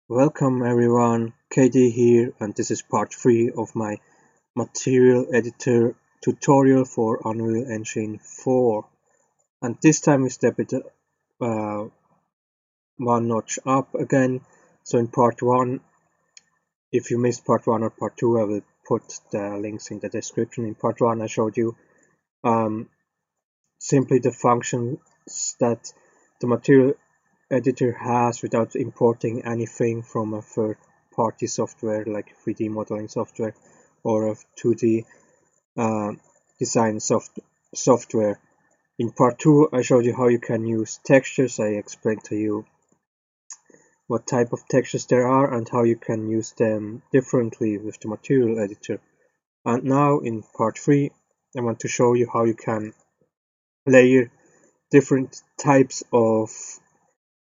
Welcome everyone, KD here, and this is part 3 of my material editor tutorial for Unreal Engine 4. And this time we step it uh, one notch up again. So in part 1, if you missed part 1 or part 2, I will put the links in the description. In part 1 I showed you simply the functions that the material editor has without importing anything from a third-party software like 3D modeling software or a 2D design software. In part 2 I showed you how you can use textures. I explained to you what type of textures there are and how you can use them differently with the material editor. And now in part 3 I want to show you how you can layer different types of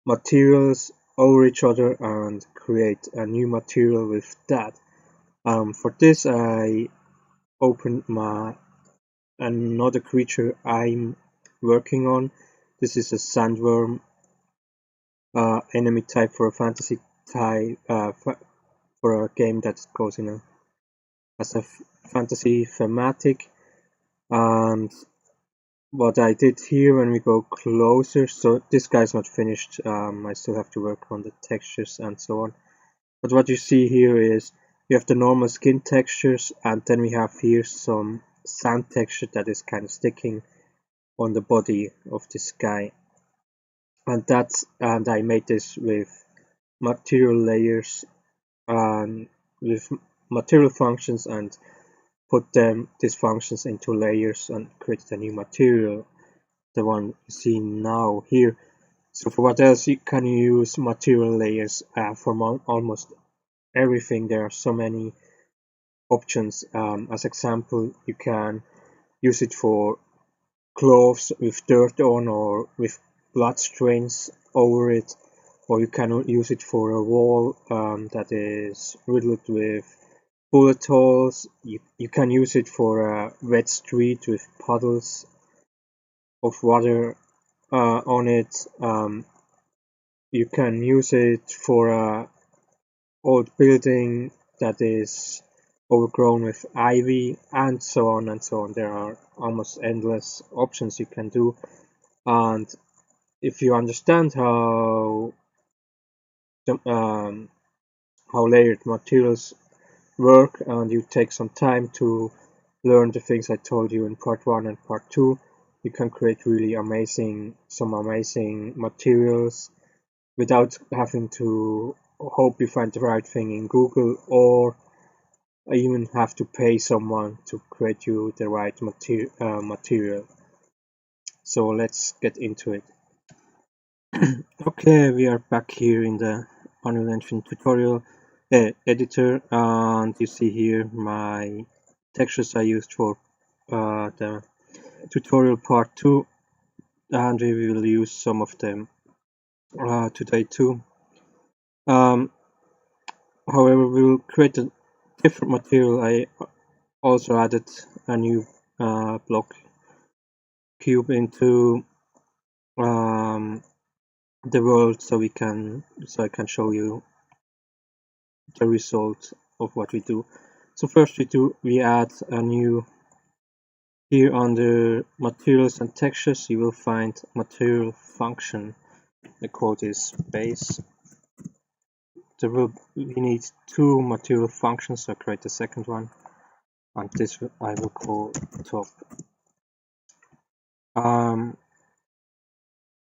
materials over each other and create a new material with that. For this I opened another creature I'm working on. This is a sandworm enemy type for a fantasy type for a game that goes in as a fantasy thematic. And what I did here, when we go closer, so this guy's not finished, I still have to work on the textures and so on. But what you see here is we have the normal skin textures, and then we have here some sand texture that is kind of sticking on the body of this guy. And I made this with material layers and with material functions, and put these functions into layers and created a new material, the one you see now here. So for what else you can use material layers for almost everything. There are so many options. As example, you can use it for clothes with dirt on or with blood stains over it, or you can use it for a wall that is riddled with bullet holes. You can use it for a wet street with puddles of water on it. You can use it for a old building that is overgrown with ivy, and so on and so on. There are almost endless options you can do, and if you understand how layered materials work, and you take some time to learn the things I told you in part 1 and part 2, you can create really amazing materials without having to hope you find the right thing in Google, or even have to pay someone to create you the right material. So let's get into it. Okay, we are back here in the Unreal Engine tutorial editor, and you see here my textures I used for the tutorial part 2, and we will use some of them today too. However, we will create a different material. I also added a new block cube into the world, so I can show you the result of what we do. So first we add a new, here under materials and textures you will find material function. I call this base. We need two material functions, so I create the second one, and this I will call top.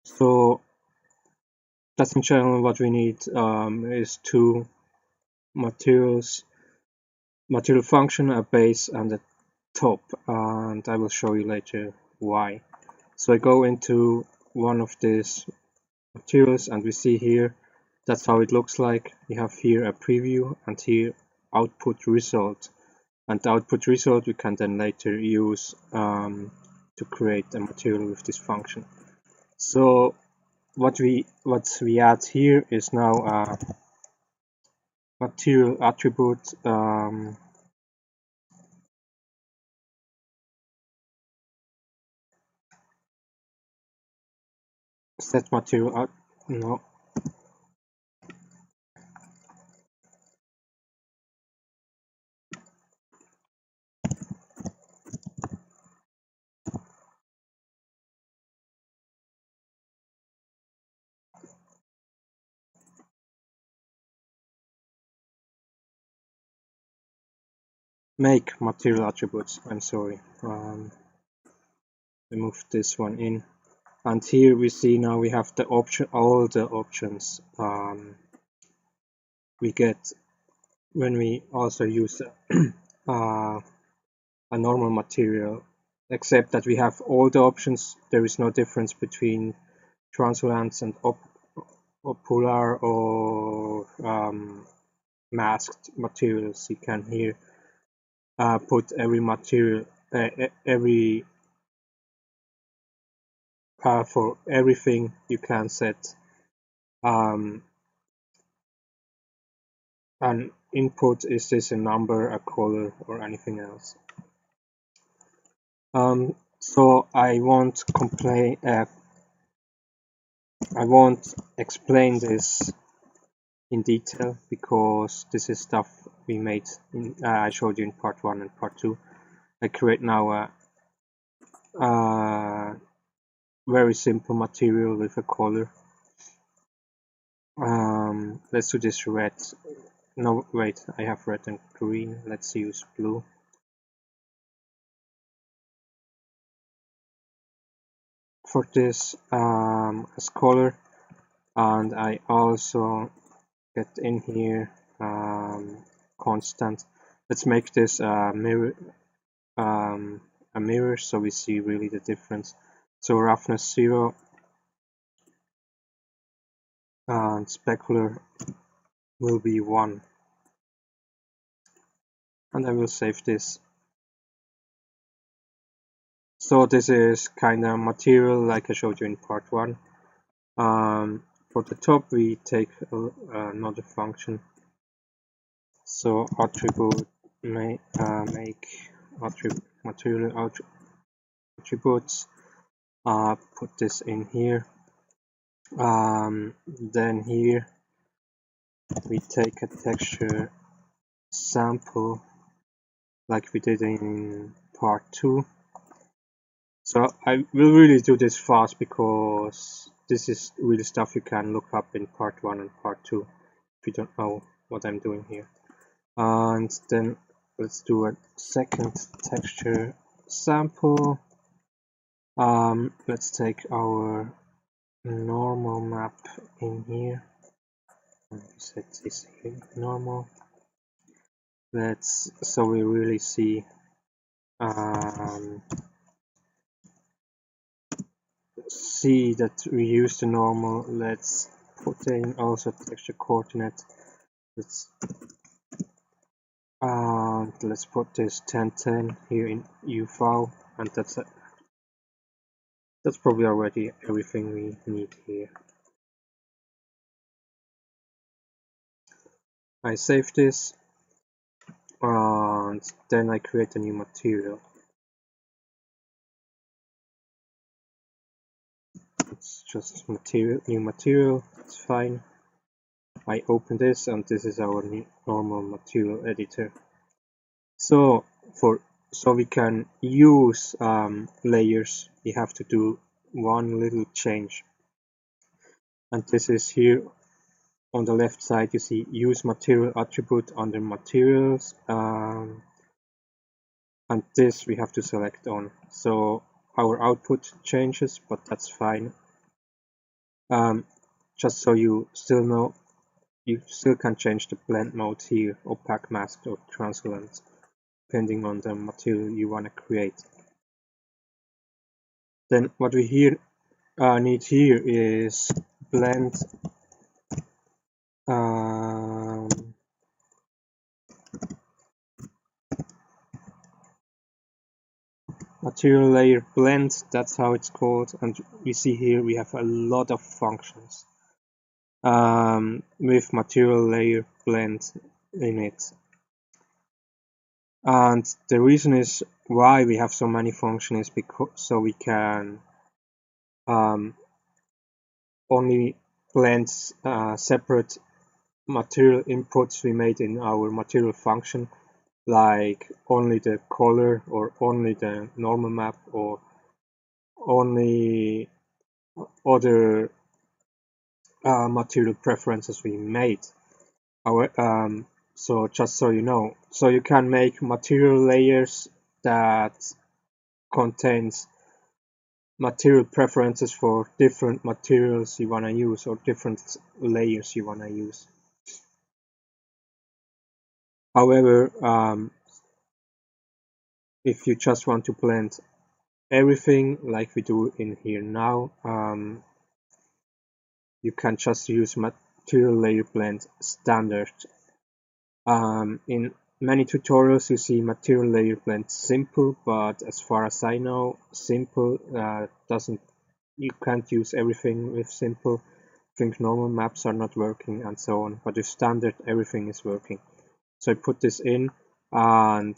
So that's in general what we need, is two material function, a base and a top, and I will show you later why. So I go into one of these materials, and we see here that's how it looks like. We have here a preview and here output result, and the output result we can then later use to create a material with this function. So what we add here is now a material attribute set material no make material attributes. I'm sorry. I moved this one in, and here we see now we have the option, all the options we get when we also use a normal material, except that we have all the options. There is no difference between translucent and polar or masked materials. You can here put every material, for everything you can set an input. Is this a number, a color, or anything else? So I won't explain this in detail because this is stuff we made I showed you in part 1 and part 2. I create now a very simple material with a color. Let's do this red. No, wait, I have red and green. Let's use blue. For this as color, and I also get in here constant. Let's make this a mirror so we see really the difference. So roughness 0 and specular will be 1, and I will save this. So this is kind of material like I showed you in part 1. For the top we take another function. So attribute make material attributes. Put this in here. Then here we take a texture sample like we did in part 2. So I will really do this fast because this is really stuff you can look up in part 1 and part 2 if you don't know what I'm doing here. And then let's do a second texture sample. Let's take our normal map in here. Set this here normal. So we really see that we use the normal. Let's put in also texture coordinate. Let's put this 1010 here in UE4, and that's probably already everything we need here. I save this, and then I create a new material. It's just new material. It's fine. I open this, and this is our normal material editor. So we can use layers. We have to do one little change, and this is here on the left side. You see use material attribute under materials, and this we have to select on. So our output changes, but that's fine. Just so you still know, you still can change the blend mode here, opaque, masked, or translucent, depending on the material you want to create. Then what we need here is blend material layer blend, that's how it's called, and we see here we have a lot of functions with material layer blend in it. And the reason is why we have so many functions is because so we can only blend separate material inputs we made in our material function, like only the color or only the normal map or only other material preferences we made. So just so you know, so you can make material layers that contains material preferences for different materials you want to use or different layers you want to use. However, if you just want to blend everything like we do in here now, you can just use material layer blend standard. In many tutorials you see material layer blend simple, but as far as I know, simple doesn't, you can't use everything with simple. I think normal maps are not working and so on, but with standard everything is working. So I put this in, and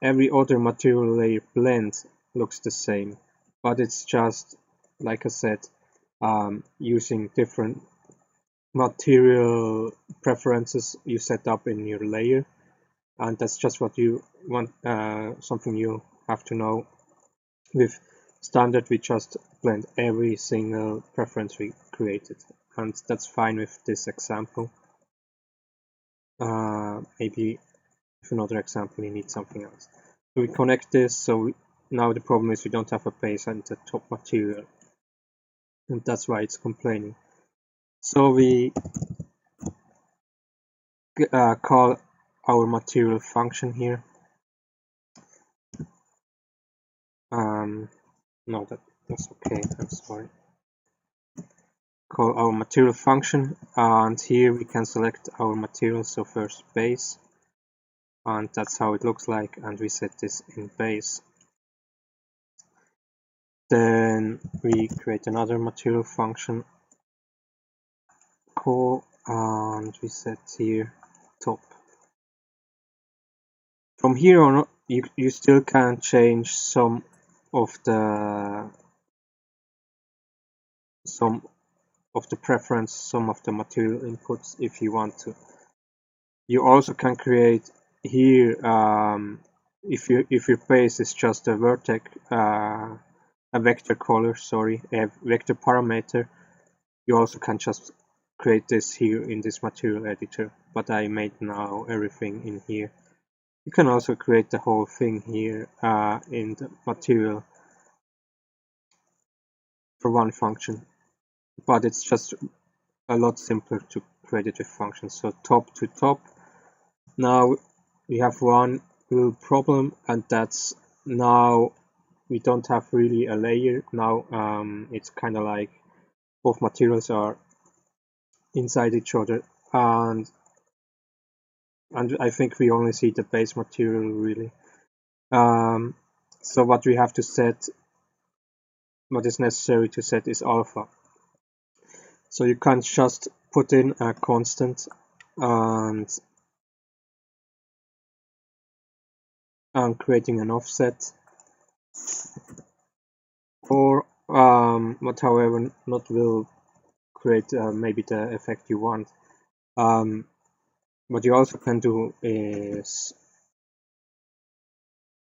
every other material layer blend looks the same, but it's just, like I said, using different material preferences you set up in your layer, and that's just what you want, something you have to know. With standard we just blend every single preference we created, and that's fine with this example. Maybe with another example you need something else. So we connect this, so now the problem is we don't have a base and the top material, and that's why it's complaining. So we call our material function here. No, that's okay, I'm sorry. Call our material function, and here we can select our material, so first base, and that's how it looks like, and we set this in base. Then we create another material function call, and we set here top. From here on, you still can change some of the preference, some of the material inputs if you want to. You also can create here, if your base is just a vertex, a vector color, sorry, a vector parameter, you also can just create this here in this material editor, but I made now everything in here. You can also create the whole thing here in the material for one function, but it's just a lot simpler to create it with functions. So top to top. Now we have one little problem, and that's now we don't have really a layer. Now it's kind of like both materials are inside each other, and I think we only see the base material really. So what we have to set, what is necessary to set is alpha. So you can't just put in a constant and creating an offset, or what however not will create maybe the effect you want. What you also can do is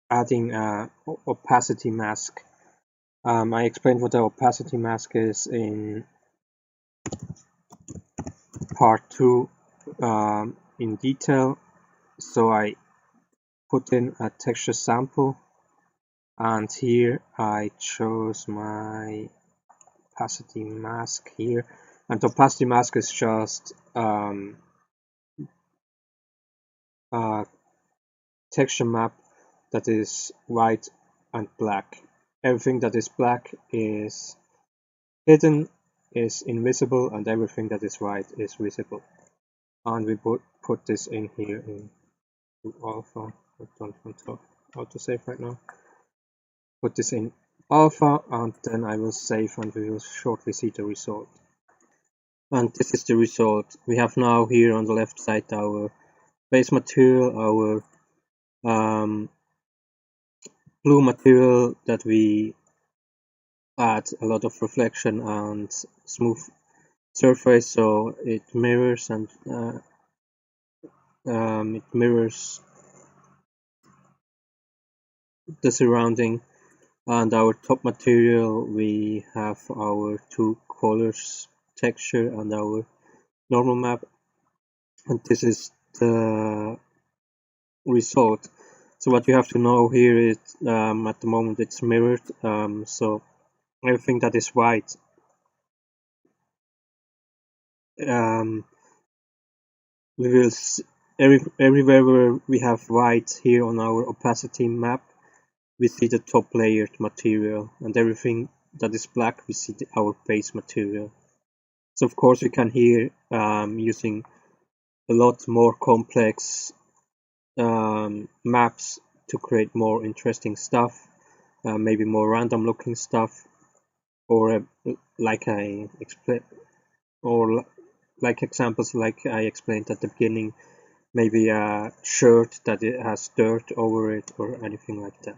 adding a opacity mask. I explained what the opacity mask is in part 2 in detail. So I put in a texture sample, and here I chose my opacity mask here, and the opacity mask is just a texture map that is white and black. Everything that is black is hidden, is invisible, and everything that is white is visible. And we put this in here in alpha. I don't want to autosave right now. Put this in alpha, and then I will save, and we will shortly see the result. And this is the result. We have now here on the left side our base material, our blue material that we add a lot of reflection and smooth surface, so it mirrors and it mirrors the surrounding. And our top material, we have our two colors, texture and our normal map, and this is the result. So what you have to know here is at the moment it's mirrored, so everything that is white, we will everywhere where we have white here on our opacity map, we see the top layered material, and everything that is black, we see our base material. So of course we can here using a lot more complex maps to create more interesting stuff, maybe more random looking stuff, or like I explained, or like examples like I explained at the beginning, maybe a shirt that it has dirt over it or anything like that.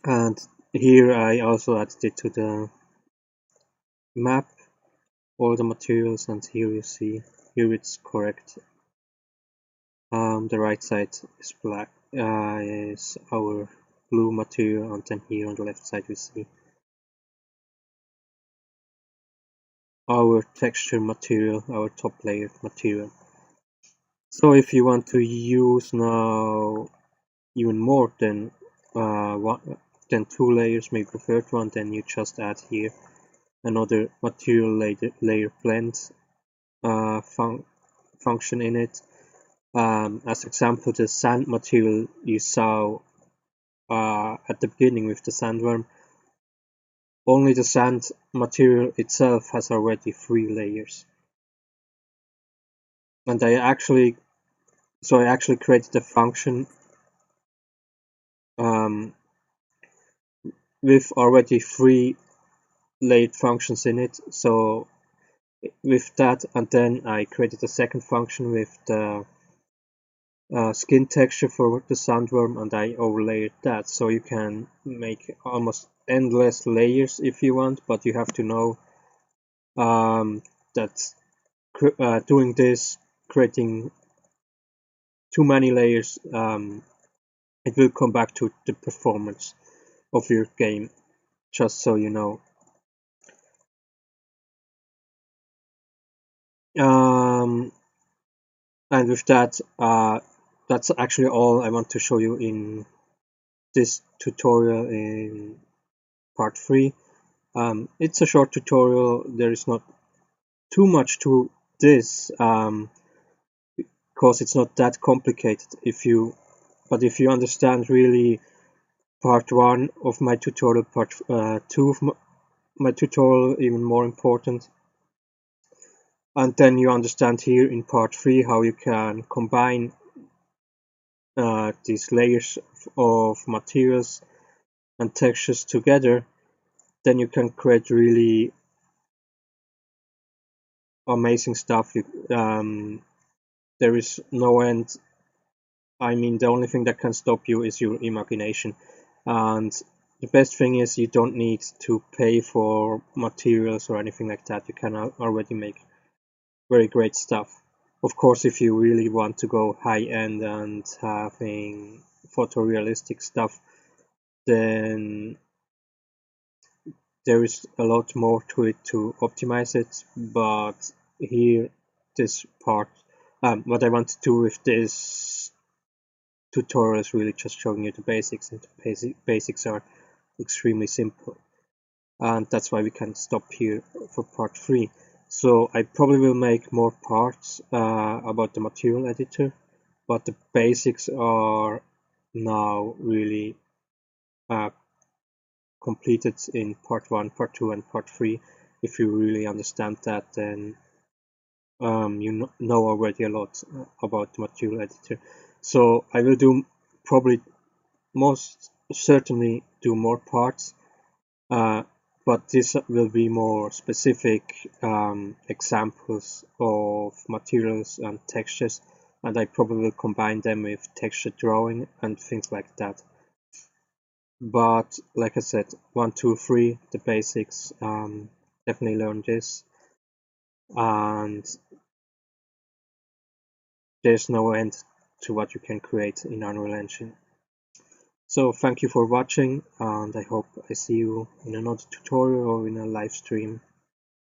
And here I also added it to the map, all the materials, and here you see, here it's correct. The right side is black, is our blue material, and then here on the left side we see our texture material, our top layer material. So if you want to use now even more than two layers, maybe the third one, then you just add here another material layer blend function in it. As example, the sand material you saw at the beginning with the sandworm, only the sand material itself has already 3 layers. And I actually created a function with already 3 layered functions in it. So with that, and then I created a second function with the skin texture for the sandworm, and I overlaid that. So you can make almost endless layers if you want, but you have to know that doing this, creating too many layers, it will come back to the performance of your game, just so you know. And with that, that's actually all I want to show you in this tutorial in part 3. It's a short tutorial, there is not too much to this, because it's not that complicated. But if you understand really part 1 of my tutorial, part 2 of my tutorial, even more important, and then you understand here in part 3 how you can combine these layers of materials and textures together, then you can create really amazing stuff. There is no end. I mean, the only thing that can stop you is your imagination. And the best thing is you don't need to pay for materials or anything like that. You can already make very great stuff. Of course, if you really want to go high end and having photorealistic stuff, then there is a lot more to it to optimize it. But here, this part, what I want to do with this tutorial is really just showing you the basics, and the basics are extremely simple. And that's why we can stop here for part 3. So I probably will make more parts about the material editor, but the basics are now really completed in part 1, part 2, and part 3. If you really understand that, then you know already a lot about the material editor. So I will do probably most certainly do more parts, but this will be more specific examples of materials and textures, and I probably will combine them with texture drawing and things like that. But like I said, 1, 2, 3, the basics, definitely learn this, and there's no end to what you can create in Unreal Engine. So thank you for watching, and I hope I see you in another tutorial or in a live stream.